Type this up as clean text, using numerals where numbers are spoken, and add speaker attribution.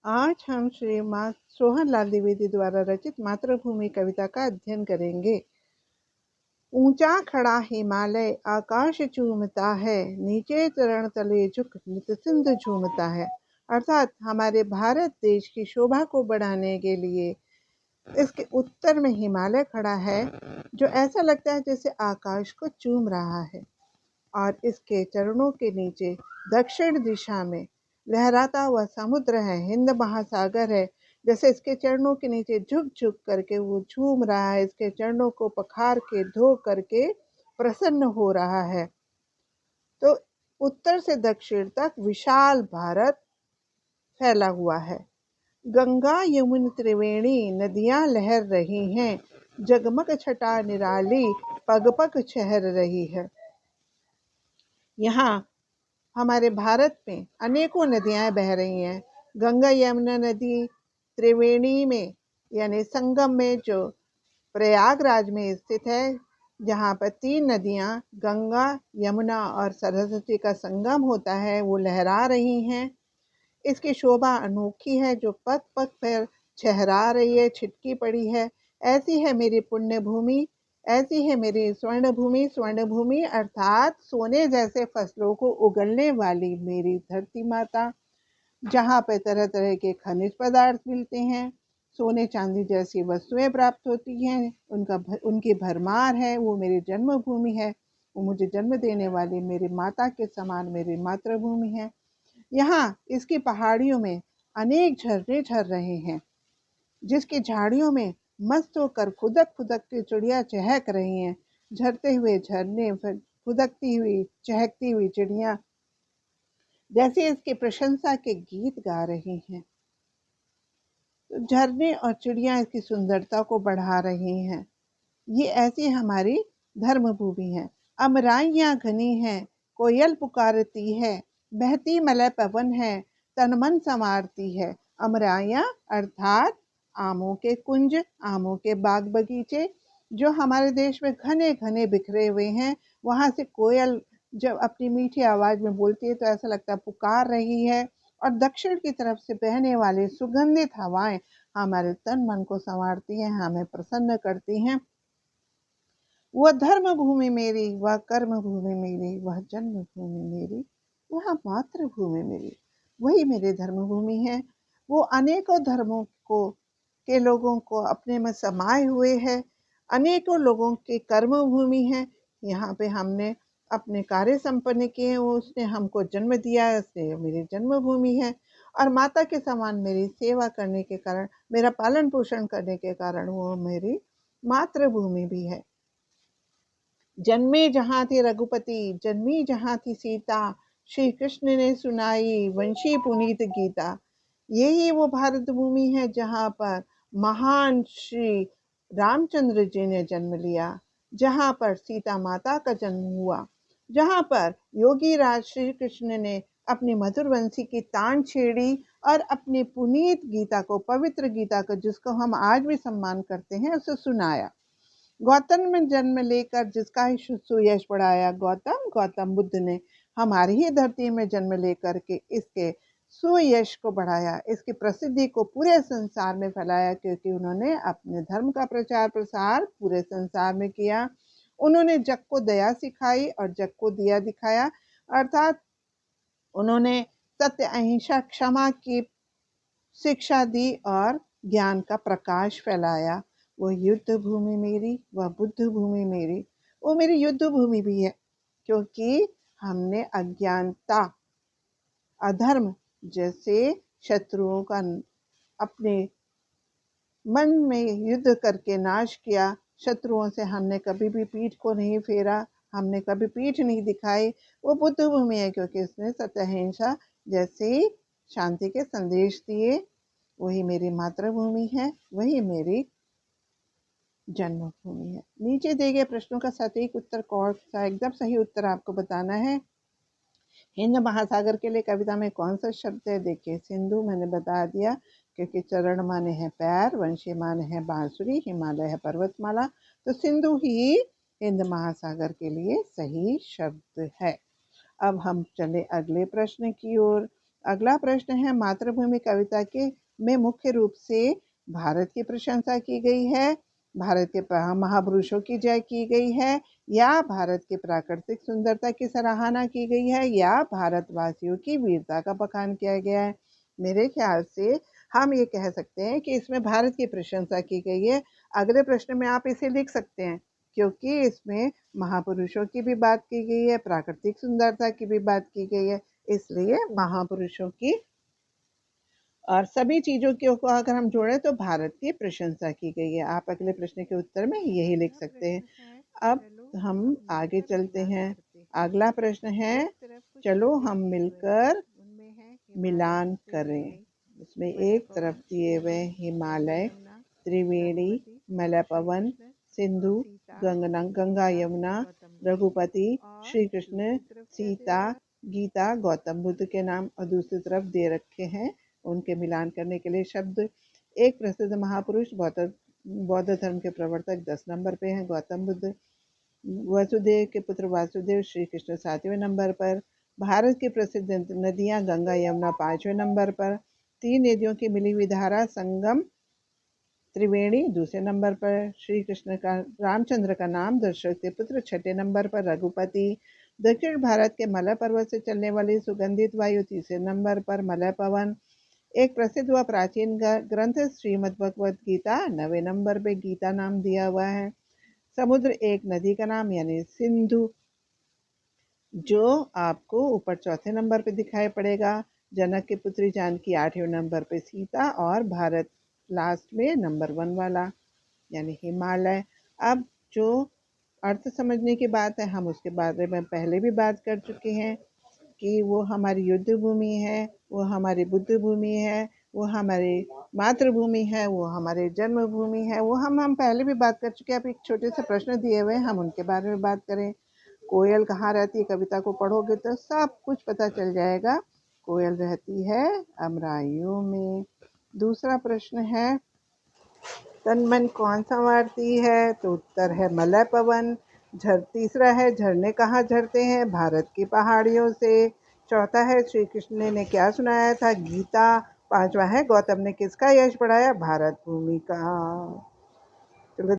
Speaker 1: आज हम श्री माँ सोहन लाल द्विवेदी द्वारा रचित मातृभूमि कविता का अध्ययन करेंगे। ऊंचा खड़ा हिमालय आकाश चूमता है, नीचे चरण तले झुक नित सिंधु झूमता है। अर्थात हमारे भारत देश की शोभा को बढ़ाने के लिए इसके उत्तर में हिमालय खड़ा है, जो ऐसा लगता है जैसे आकाश को चूम रहा है, और इसके चरणों के नीचे दक्षिण दिशा में लहराता हुआ समुद्र है, हिंद महासागर है। जैसे इसके चरणों के नीचे झुक झुक करके वो झूम रहा है, इसके चरणों को पखार के धो करके प्रसन्न हो रहा है। तो उत्तर से दक्षिण तक विशाल भारत फैला हुआ है। गंगा यमुन त्रिवेणी नदियां लहर रही हैं, जगमग छटा निराली पग पग छहर रही है। यहाँ हमारे भारत में अनेकों नदियां बह रही हैं। गंगा यमुना नदी त्रिवेणी में यानी संगम में, जो प्रयागराज में स्थित है, जहाँ पर 3 नदियां गंगा यमुना और सरस्वती का संगम होता है, वो लहरा रही हैं। इसकी शोभा अनोखी है, जो पग पग पर छहरा रही है, छिटकी पड़ी है। ऐसी है मेरी पुण्य भूमि, ऐसी है मेरी स्वर्ण भूमि। स्वर्ण भूमि अर्थात सोने जैसे फसलों को उगलने वाली मेरी धरती माता, जहाँ पे तरह तरह के खनिज पदार्थ मिलते हैं, सोने चांदी जैसी वस्तुएं प्राप्त होती हैं, उनकी भरमार है। वो मेरी जन्मभूमि है, वो मुझे जन्म देने वाली मेरी माता के समान मेरी मातृभूमि है। यहाँ इसकी पहाड़ियों में अनेक झरने झर रहे हैं, जिसकी झाड़ियों में मस्त होकर फुदक फुदक के चिड़िया चहक रही हैं। झरते हुए झरने, फुदकती हुई चहकती हुई चिड़िया जैसे इसकी प्रशंसा के गीत गा रही हैं। तो झरने और चिड़िया इसकी सुंदरता को बढ़ा रही हैं। ये ऐसी हमारी धर्म भूमि है। अमराइयाँ घनी हैं, कोयल पुकारती है, बहती मलय पवन है, तन मन संवारती है। अमराइयाँ अर्थात आमों के कुंज, आमों के बाग बगीचे, जो हमारे देश में घने घने बिखरे हुए हैं। वहाँ से कोयल जब अपनी मीठी आवाज में बोलती है तो ऐसा लगता है पुकार रही है। और दक्षिण की तरफ से बहने वाली सुगंधित हवाएं हमारे तन मन को संवारती हैं, हमें प्रसन्न करती हैं। वह धर्म भूमि मेरी, वह कर्म भूमि मेरी, वह जन्म भूमि मेरी, वह मातृभूमि मेरी, वही मेरी धर्म भूमि है। वो अनेकों धर्मों को के लोगों को अपने में समाये हुए है, अनेकों लोगों की कर्म भूमि है। यहाँ पे हमने अपने कार्य संपन्न किए, वो उसने हमको जन्म दिया है, इसलिए मेरी जन्मभूमि है। और माता के समान मेरी सेवा करने के कारण, मेरा पालन पोषण करने के कारण वो मेरी मातृभूमि भी है। जन्मे जहाँ थे रघुपति, जन्मी जहाँ थी सीता, श्री कृष्ण ने सुनाई वंशी पुनीत गीता। यही वो भारत भूमि है जहाँ पर महान श्री रामचंद्र जी ने जन्म लिया, जहाँ पर सीता माता का जन्म हुआ, जहाँ पर योगी राज श्री कृष्ण ने अपनी मधुर वंशी की तान छेड़ी और अपनी पुनीत गीता को, पवित्र गीता को, जिसको हम आज भी सम्मान करते हैं, उसे सुनाया। गौतम में जन्म लेकर जिसका ही सुयश बढ़ाया, गौतम बुद्ध ने हमारी ही धरती में जन्म लेकर के इसके सुयश को बढ़ाया, इसकी प्रसिद्धि को पूरे संसार में फैलाया, क्योंकि उन्होंने अपने धर्म का प्रचार प्रसार पूरे संसार में किया। उन्होंने जग को दया सिखाई और जग को दिया दिखाया। अर्थात उन्होंने सत्य, अहिंसा, क्षमा की शिक्षा दी और ज्ञान का प्रकाश फैलाया। वो युद्ध भूमि मेरी, वह बुद्ध भूमि मेरी, वो मेरी युद्ध भूमि भी है, क्योंकि हमने अज्ञानता, अधर्म जैसे शत्रुओं का अपने मन में युद्ध करके नाश किया। शत्रुओं से हमने कभी भी पीठ को नहीं फेरा, हमने कभी पीठ नहीं दिखाई। वो बुद्ध भूमि है, क्योंकि उसने सत्य, अहिंसा जैसे शांति के संदेश दिए। वही मेरी मातृभूमि है, वही मेरी जन्मभूमि है। नीचे दिए गए प्रश्नों का सटीक उत्तर कौन सा? एकदम सही उत्तर आपको बताना है। हिंद महासागर के लिए कविता में कौन सा शब्द है? देखिए, सिंधु मैंने बता दिया, क्योंकि चरण माने हैं पैर, वंशी माने हैं बांसुरी, हिमालय है पर्वतमाला, तो सिंधु ही हिंद महासागर के लिए सही शब्द है। अब हम चले अगले प्रश्न की ओर। अगला प्रश्न है, मातृभूमि कविता के में मुख्य रूप से भारत की प्रशंसा की गई है, भारत के महापुरुषों की जय की गई है, या भारत की प्राकृतिक सुंदरता की सराहना की गई है, या भारतवासियों की वीरता का बखान किया गया है। मेरे ख्याल से हम ये कह सकते हैं कि इसमें भारत की प्रशंसा की गई है। अगले प्रश्न में आप इसे लिख सकते हैं, क्योंकि इसमें महापुरुषों की भी बात की गई है, प्राकृतिक सुंदरता की भी बात की गई है, इसलिए महापुरुषों की और सभी चीजों की को अगर हम जोड़ें तो भारत की प्रशंसा की गई है। आप अगले प्रश्न के उत्तर में यही लिख सकते हैं। अब हम आगे चलते हैं। अगला प्रश्न है, चलो हम मिलकर मिलान करें। इसमें एक तरफ दिए हुए हिमालय, त्रिवेणी, मलयपवन, सिंधु, गंगा यमुना, रघुपति, श्री कृष्ण, सीता, गीता, गौतम बुद्ध के नाम और दूसरी तरफ दे रखे हैं। उनके मिलान करने के लिए शब्द। एक प्रसिद्ध महापुरुष बौद्ध धर्म के प्रवर्तक 10 नंबर पे हैं गौतम बुद्ध। वसुदेव के पुत्र वासुदेव श्री कृष्ण 7वें नंबर पर। भारत की प्रसिद्ध नदियां गंगा यमुना 5वें नंबर पर। 3 नदियों की मिली हुई धारा संगम त्रिवेणी दूसरे नंबर पर। श्री कृष्ण का रामचंद्र का नाम दशरथ के पुत्र 6ठे नंबर पर। रघुपति। दक्षिण भारत के मलय पर्वत से चलने वाली सुगंधित वायु तीसरे नंबर पर। मलय पवन। एक प्रसिद्ध व प्राचीन ग्रंथ श्रीमद् भगवत गीता 9वें नंबर पे गीता नाम दिया हुआ है। समुद्र एक नदी का नाम यानी सिंधु, जो आपको ऊपर चौथे नंबर पे दिखाई पड़ेगा। जनक की पुत्री जानकी 8वें नंबर पे। सीता और भारत लास्ट में नंबर 1 वाला यानी हिमालय। अब जो अर्थ समझने की बात है, हम उसके बारे में पहले भी बात कर चुके हैं कि वो हमारी युद्ध भूमि है, वो हमारी बुद्ध भूमि है, वो हमारी मातृभूमि है, वो हमारे जन्मभूमि है। वो हम पहले भी बात कर चुके हैं। अब एक छोटे से प्रश्न दिए हुए हैं, हम उनके बारे में बात करें। कोयल कहाँ रहती है? कविता को पढ़ोगे तो सब कुछ पता चल जाएगा। कोयल रहती है अमराइयों में। दूसरा प्रश्न है, तन मन कौन संवारती है? तो उत्तर है मलय पवन। तीसरा है, झरने कहाँ झरते हैं? भारत की पहाड़ियों से। चौथा है, श्री कृष्ण ने क्या सुनाया था? गीता। पांचवा है, गौतम ने किसका यश बढ़ाया? भारत भूमि का।